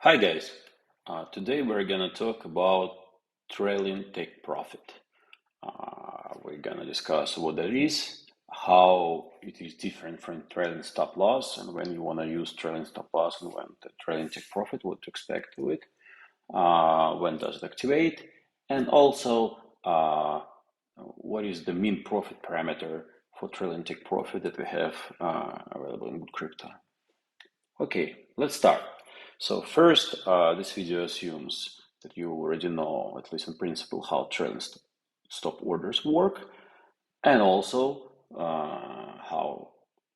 Hi guys, today we're gonna talk about trailing take profit. We're gonna discuss what that is, how it is different from trailing stop loss, and when you wanna use trailing stop loss and when the trailing take profit, what to expect to it, when does it activate, and also what is the mean profit parameter for trailing take profit that we have available in Good Crypto. Okay, let's start. So first, this video assumes that you already know, at least in principle, how trailing stop orders work, and also how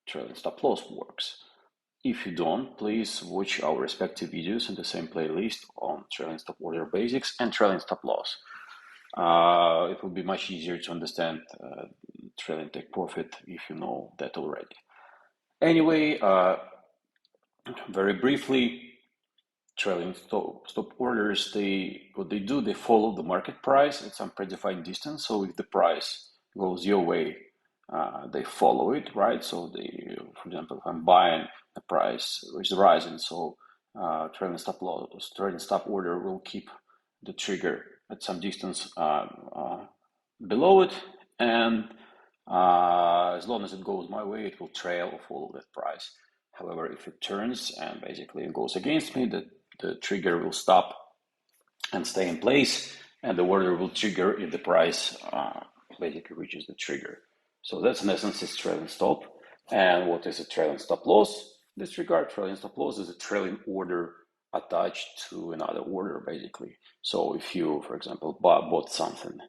trailing stop loss works. If you don't, please watch our respective videos in the same playlist on trailing stop order basics and trailing stop loss. It will be much easier to understand trailing take profit if you know that already. Anyway, very briefly, trailing stop orders, what they do, they follow the market price at some predefined distance. So if the price goes your way, they follow it, right? So they, for example, if I'm buying, the price is rising, so trailing stop order will keep the trigger at some distance below it, and as long as it goes my way, it will trail or follow that price. However, if it turns and basically it goes against me, the trigger will stop and stay in place, and the order will trigger if the price basically reaches the trigger. So that's in essence is trailing stop. And what is a trailing stop loss? Disregard trailing stop loss is a trailing order attached to another order, basically. So if you, for example, bought something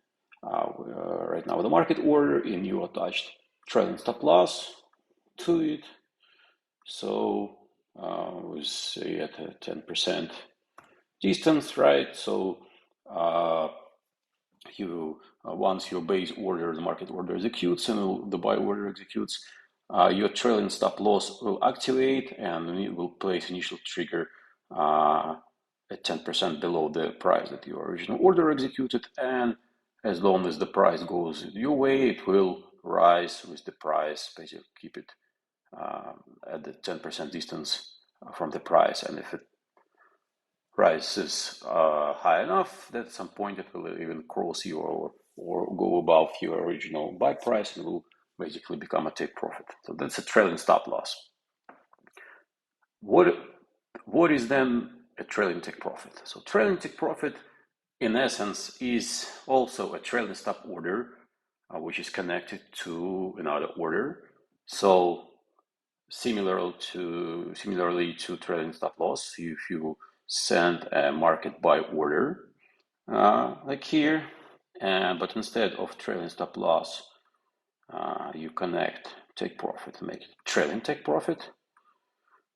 right now with a market order and you attached trailing stop loss to it, so we say at a 10% distance, right? So you once your base order, the market order executes and the buy order executes, your trailing stop loss will activate and it will place initial trigger at 10% below the price that your original order executed. And as long as the price goes your way, it will rise with the price, basically keep it at the 10% distance from the price. And if it rises high enough, that at some point it will even cross you or go above your original buy price and will basically become a take profit. So that's a trailing stop loss. What is then a trailing take profit? So trailing take profit, in essence, is also a trailing stop order, which is connected to another order. So similarly to trailing stop loss, if you send a market buy order like here, but instead of trailing stop loss, you connect take profit and make it trailing take profit.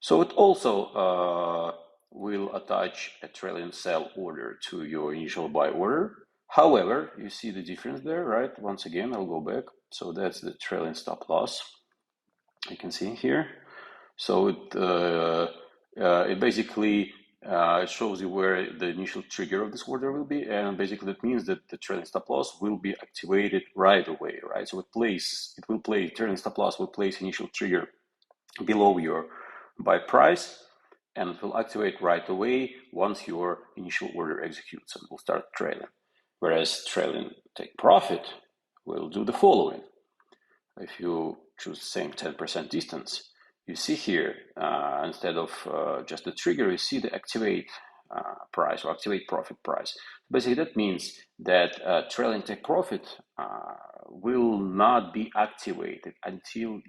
So it also will attach a trailing sell order to your initial buy order. However, you see the difference there, right? Once again, I'll go back. So that's the trailing stop loss. You can see here. So it basically it shows you where the initial trigger of this order will be, and basically that means that the trailing stop loss will be activated right away, right? So trailing stop loss will place initial trigger below your buy price, and it will activate right away once your initial order executes and will start trailing. Whereas trailing take profit will do the following. If you choose the same 10% distance, you see here, instead of just the trigger, you see the activate price or activate profit price. Basically, that means that trailing take profit will not be activated until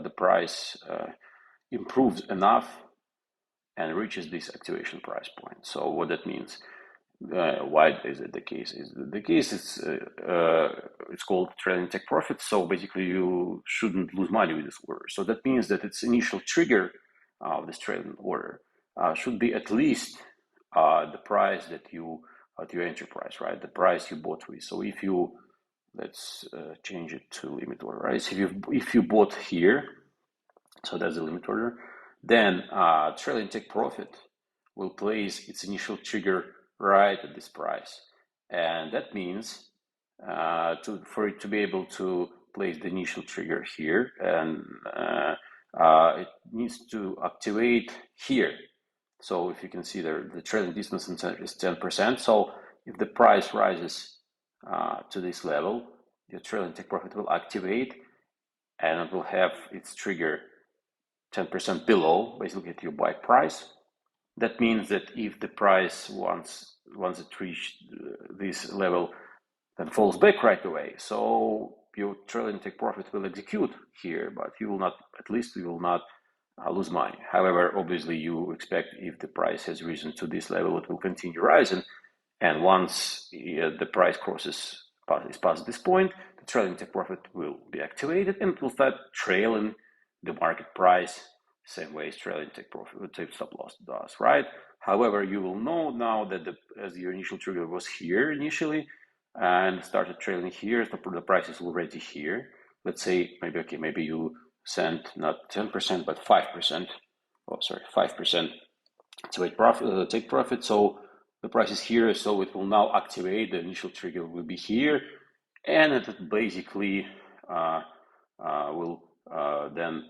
the price improves enough and reaches this activation price point. So what that means, why is it the case? It's called trailing take profit. So basically, you shouldn't lose money with this order. So that means that its initial trigger of this trailing order should be at least the price that you at your entry price, right? The price you bought with. So if you let's change it to limit order, right? So if you bought here, so that's the limit order, then trailing take profit will place its initial trigger right at this price. And that means for it to be able to place the initial trigger here, and it needs to activate here. So if you can see there, the trailing distance is 10%. So if the price rises to this level, your trailing take profit will activate, and it will have its trigger 10% below, basically at your buy price. That means that if the price once it reached this level, then falls back right away. So your trailing take profit will execute here, but you will not, at least you will not lose money. However, obviously you expect if the price has risen to this level, it will continue rising. And once the price is past this point, the trailing take profit will be activated and it will start trailing the market price, same way as trailing take profit, take stop loss does, right? However, you will know now that as your initial trigger was here initially and started trailing here, the price is already here. Let's say maybe you sent not 10% but 5%. Oh, sorry, 5% to take profit. So the price is here, so it will now activate. The initial trigger will be here, and it basically will then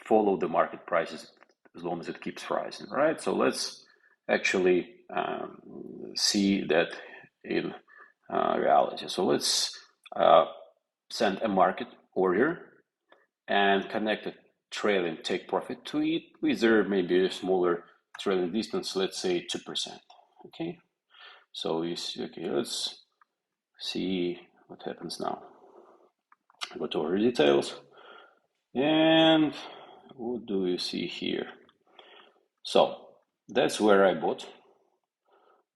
follow the market prices as long as it keeps rising, right? So let's actually see that in reality. So let's send a market order and connect a trailing take profit to it with there maybe a smaller trailing distance, let's say 2%. Okay, so you see, okay, let's see what happens now. Go to our details, and what do you see here? So that's where I bought,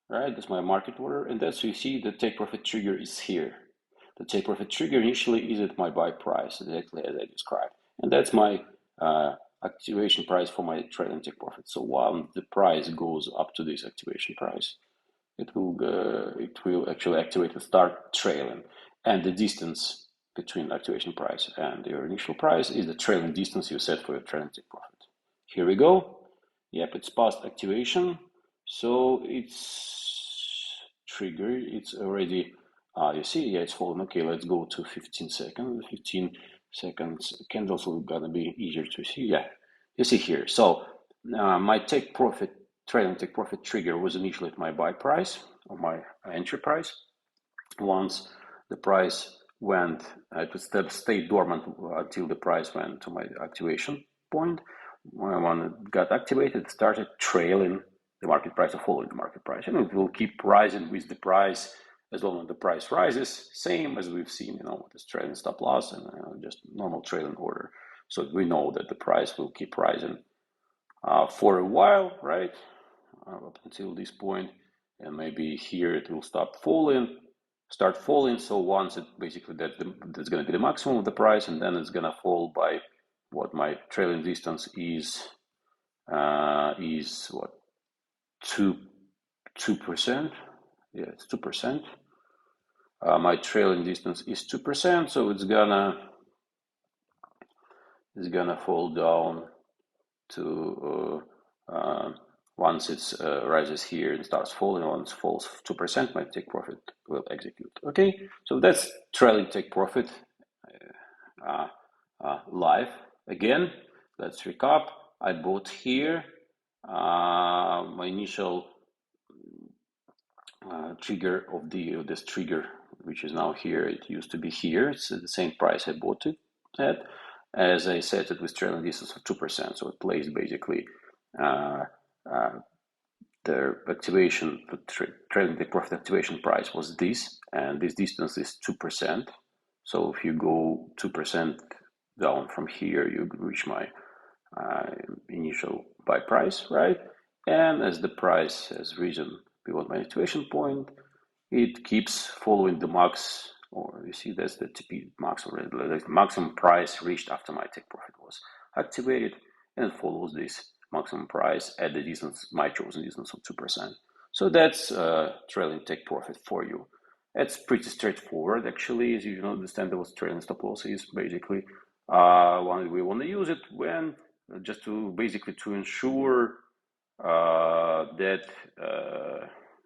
right? That's my market order, and that's you see the take profit trigger is here. The take profit trigger initially is at my buy price, exactly as I described, and that's my activation price for my trailing take profit. So once the price goes up to this activation price, it will actually activate and start trailing, and the distance between activation price and your initial price is the trailing distance you set for your trailing take profit. Here we go. Yep, it's past activation, so it's triggered. It's already you see, yeah, it's fallen. Okay, let's go to 15 seconds. 15 seconds candles will gonna be easier to see. Yeah, you see here. So my take profit, trailing take profit trigger was initially at my buy price or my entry price. Once the price went, it stayed dormant until the price went to my activation point. When it got activated, it started trailing the market price or following the market price, and it will keep rising with the price as long as the price rises, same as we've seen, this trailing stop loss and just normal trailing order. So we know that the price will keep rising for a while, right? Up until this point, and maybe here it will start falling. So once it basically that's going to be the maximum of the price, and then it's going to fall by what my trailing distance is what 2%. Yeah, it's 2%. My trailing distance is 2%, so it's gonna fall down to once it rises here and starts falling. Once it falls 2%, my take profit will execute. Okay, so that's trailing take profit live. Again, let's recap. I bought here my initial trigger of this trigger, which is now here. It used to be here. It's at the same price I bought it at. As I set it with trailing distance of 2%, so it plays basically the activation, the trailing take profit activation price was this, and this distance is 2%. So if you go 2% down from here, you reach my initial buy price, right? And as the price has risen beyond my activation point, it keeps following the max, or you see that's the TP max already, the maximum price reached after my take profit was activated, and it follows this maximum price at the distance, my chosen distance of 2%. So that's trailing take profit for you. It's pretty straightforward, actually, as you understand what trailing stop loss is. Basically, we want to use it when just to basically to ensure that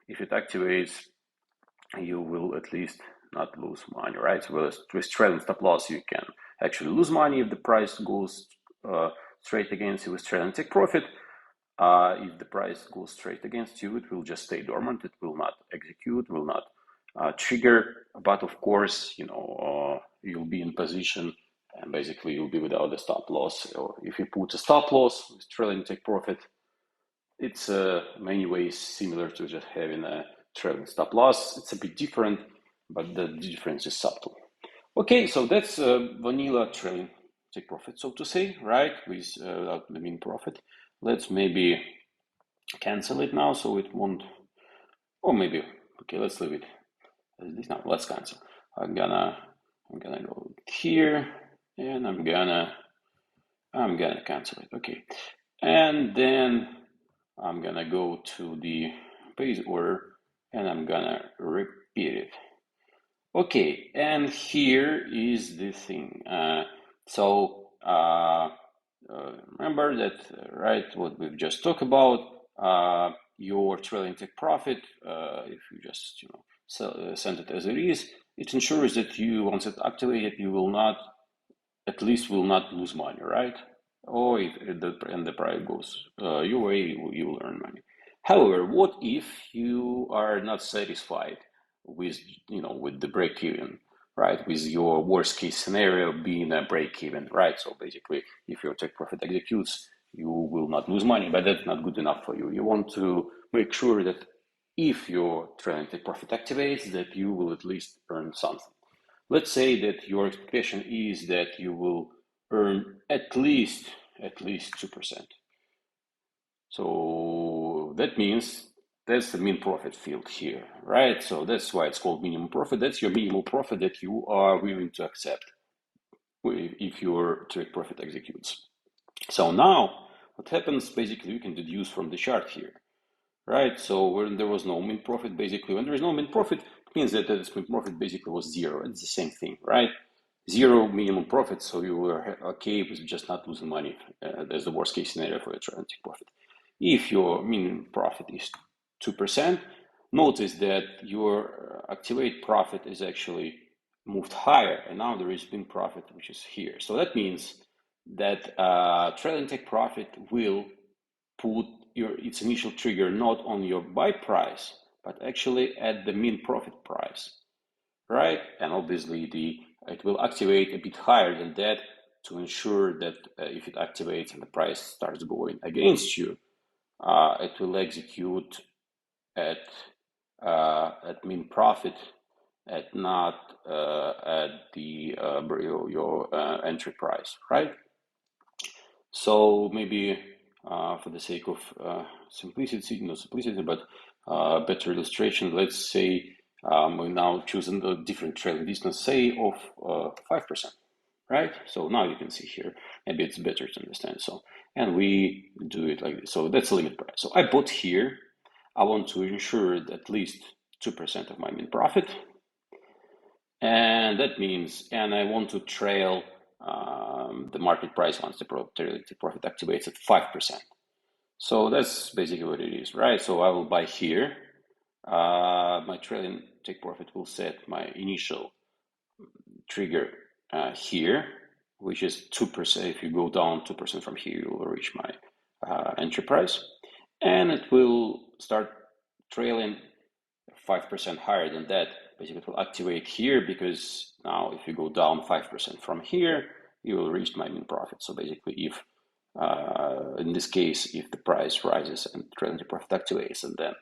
if it activates, you will at least not lose money, right? So with trailing stop loss, you can actually lose money if the price goes straight against you. With trailing take profit, If the price goes straight against you, it will just stay dormant. It will not execute, will not trigger. But of course, you'll be in position, and basically you'll be without a stop loss. Or if you put a stop loss with trailing take profit, it's many ways similar to just having a trailing stop loss. It's a bit different, but the difference is subtle. Okay, so that's vanilla trailing take profit, so to say, right? With the mean profit. Let's maybe cancel it now, so it won't. Or maybe okay, let's leave it as this now. Let's cancel. I'm gonna go here, and I'm gonna cancel it. Okay, and then I'm gonna go to the base order, and I'm gonna repeat it. Okay, and here is the thing. Remember that, right, what we've just talked about, your trailing take profit, if you just, send it as it is, it ensures that you, once it's activated, you will not, at least will not lose money, right? Or if the price goes your way, you will earn money. However, what if you are not satisfied with, with the break even, right? With your worst case scenario being a break even, right? So basically, if your take profit executes, you will not lose money, but that's not good enough for you. You want to make sure that if your trailing take profit activates, that you will at least earn something. Let's say that your expectation is that you will earn at least 2%. So that means that's the mean profit field here, right? So that's why it's called minimum profit. That's your minimum profit that you are willing to accept if your take profit executes. So now what happens, basically you can deduce from the chart here, right? So when there was no min profit, basically when there is no min profit, it means that this min profit basically was zero. It's the same thing, right? Zero minimum profit, so you were okay with just not losing money. That's the worst case scenario for your trailing take profit. If your minimum profit is 2%, notice that your activate profit is actually moved higher, and now there is min profit, which is here. So that means that trailing take profit will put its initial trigger not on your buy price, but actually at the min profit price, right? And obviously it will activate a bit higher than that to ensure that if it activates and the price starts going against you, it will execute at min profit, at not at the your entry price, right? So maybe for the sake of simplicity, not simplicity, but better illustration, let's say we're now choosing a different trailing distance, say of 5%, right? So now you can see here, maybe it's better to understand. So, and we do it like this. So that's the limit price. So I put here, I want to ensure that at least 2% of my min profit. And that means, and I want to trail the market price once the profit activates at 5%. So that's basically what it is, right? So I will buy here. My trailing take profit will set my initial trigger here, which is 2%. If you go down 2% from here, you will reach my entry price. And it will start trailing 5% higher than that. Basically, it will activate here because now if you go down 5% from here, you will reach my min profit. So basically, if in this case, if the price rises and trailing profit activates and then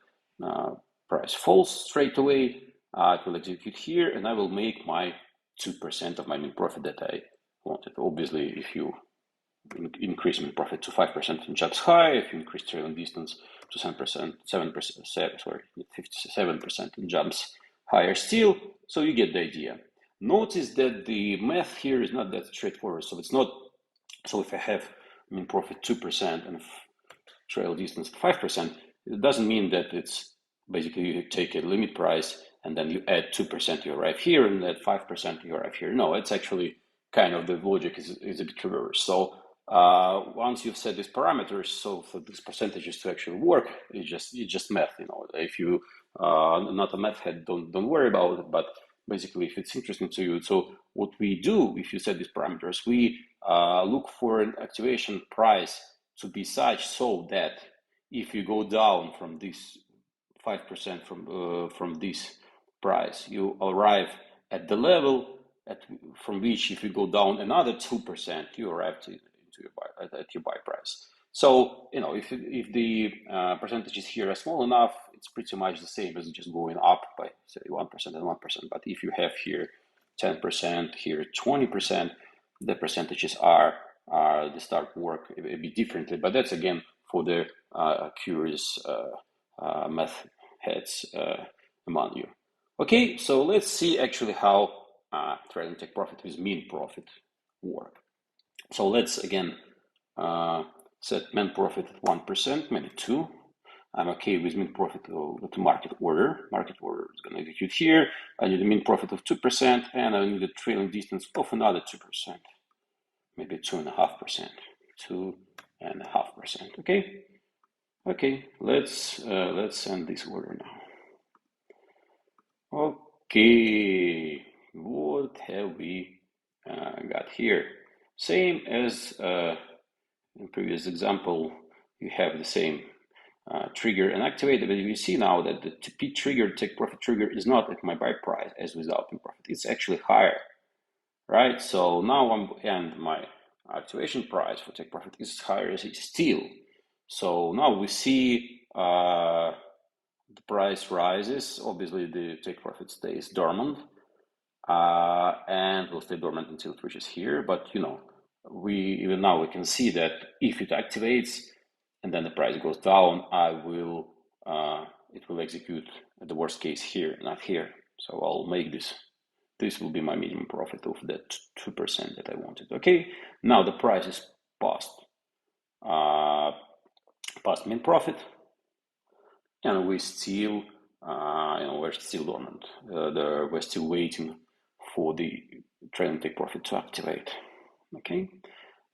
price falls straight away, it will execute here and I will make my 2% of my min profit that I wanted. Obviously, if you increase min profit to 5% and jumps high, if you increase trailing distance to 7%, 57% and jumps higher still, so you get the idea. Notice that the math here is not that straightforward. So it's not, so if I have min profit 2% and trail distance 5%, it doesn't mean that it's basically you take a limit price and then you add 2%, you arrive here, and add 5%, you arrive here. No, it's actually kind of the logic is a bit reversed. So once you've set these parameters, so for these percentages to actually work, it's just math. If you not a math head, don't worry about it. But basically, if it's interesting to you, so what we do if you set these parameters, we look for an activation price to be such so that if you go down from this 5% from this price, you arrive at the level from which, if you go down another 2%, you arrive at your buy price. So, if the percentages here are small enough, it's pretty much the same as just going up by, say, 1% and 1%. But if you have here 10%, here 20%, the percentages they start work a bit differently. But that's again for the curious math heads among you. Okay, so let's see actually how trailing take profit with mean profit work. So let's again set mean profit at 1%, maybe 2. I'm okay with mean profit with market order. Market order is going to execute here. I need a mean profit of 2%, and I need a trailing distance of another 2%, maybe 2.5%, 2.5%. Okay. Okay, let's send this order now. Okay, what have we got here? Same as in previous example, you have the same trigger and activated, but you see now that the TP trigger, take profit trigger, is not at my buy price as without in profit. It's actually higher, right? So now my activation price for take profit is higher as it's still. So now we see the price rises. Obviously, the take profit stays dormant, and will stay dormant until it reaches here. But even now we can see that if it activates and then the price goes down, it will execute at the worst case here, not here. So I'll make this. This will be my minimum profit of that 2% that I wanted. Okay, now the price is past mean profit, and we're still dormant. We're still waiting for the trailing take profit to activate. Okay,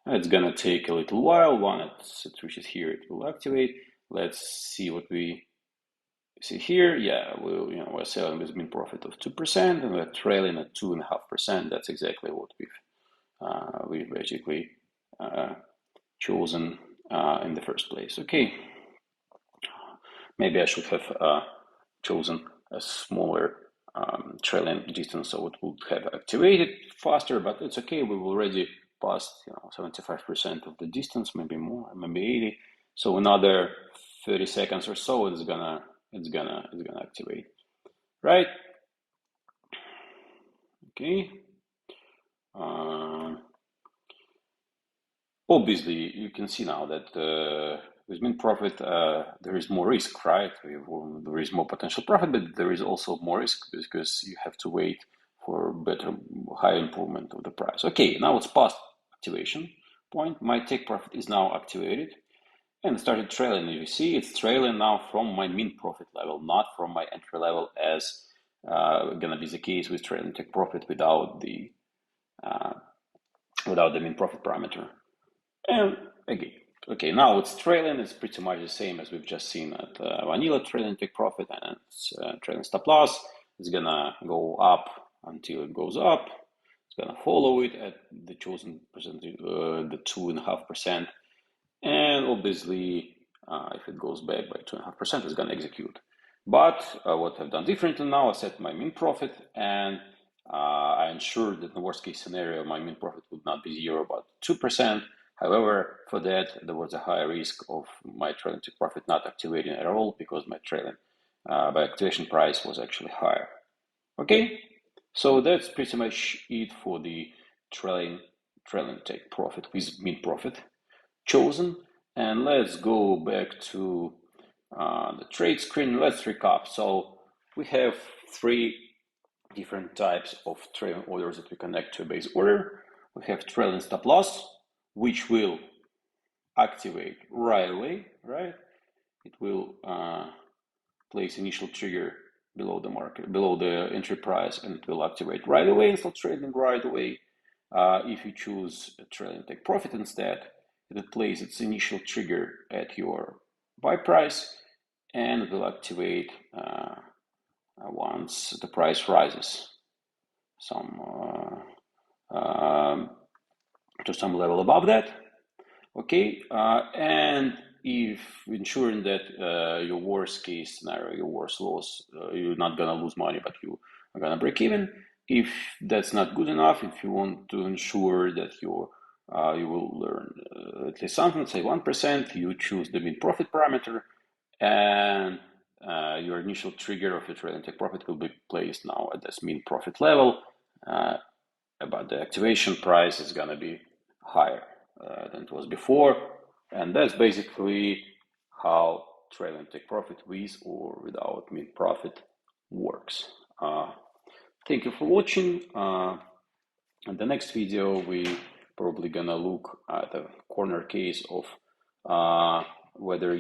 it's gonna take a little while. Once it reaches here, it will activate. Let's see what we see here. Yeah, we're selling with mean profit of 2%, and we're trailing at 2.5%. That's exactly what we've basically chosen in the first place. Okay, maybe I should have chosen a smaller trailing distance, so it would have activated faster. But it's okay. We've already passed 75% of the distance, maybe more, maybe 80. So another 30 seconds or so, it's gonna activate, right? Okay. Obviously, you can see now that with mean profit, there is more risk, right? There is more potential profit, but there is also more risk because you have to wait for higher improvement of the price. Okay, now it's past activation point. My take profit is now activated and started trailing. You see, it's trailing now from my mean profit level, not from my entry level, as gonna be the case with trailing take profit without the mean profit parameter. And again, okay, now it's trailing. It's pretty much the same as we've just seen at vanilla trailing take profit, and it's trailing stop loss. It's gonna go up until it goes up. It's gonna follow it at the chosen percentage, the 2.5%, and obviously, if it goes back by 2.5%, it's gonna execute. But what I've done differently now, I set my mean profit, and I ensured that in the worst case scenario, my mean profit would not be 0, but 2%. However, for that, there was a high risk of my trailing take profit not activating at all because my trailing by activation price was actually higher. Okay, so that's pretty much it for the trailing take profit with mean profit chosen. And let's go back to the trade screen. Let's recap. So we have 3 different types of trailing orders that we connect to a base order. We have trailing stop loss, which will activate right away, right? It will place initial trigger below the entry price, and it will activate right away and start trading right away. If you choose a trailing take profit instead, it will place its initial trigger at your buy price, and it will activate once the price rises to some level above that. Okay, and if ensuring that your worst case scenario, your worst loss, you're not gonna lose money, but you are gonna break even. If that's not good enough, if you want to ensure that you will learn at least something, say 1%, you choose the mean profit parameter, and your initial trigger of your trailing take profit will be placed now at this mean profit level, but the activation price is gonna be higher than it was before, and that's basically how trailing take profit with or without mean profit works. Thank you for watching. In the next video, we probably gonna look at a corner case of whether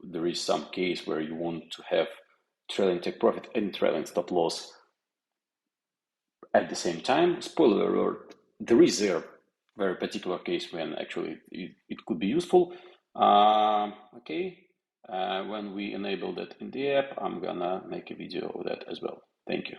there is some case where you want to have trailing take profit and trailing stop loss at the same time. Spoiler alert, there is a very particular case when actually it could be useful. Okay, when we enable that in the app, I'm gonna make a video of that as well. Thank you.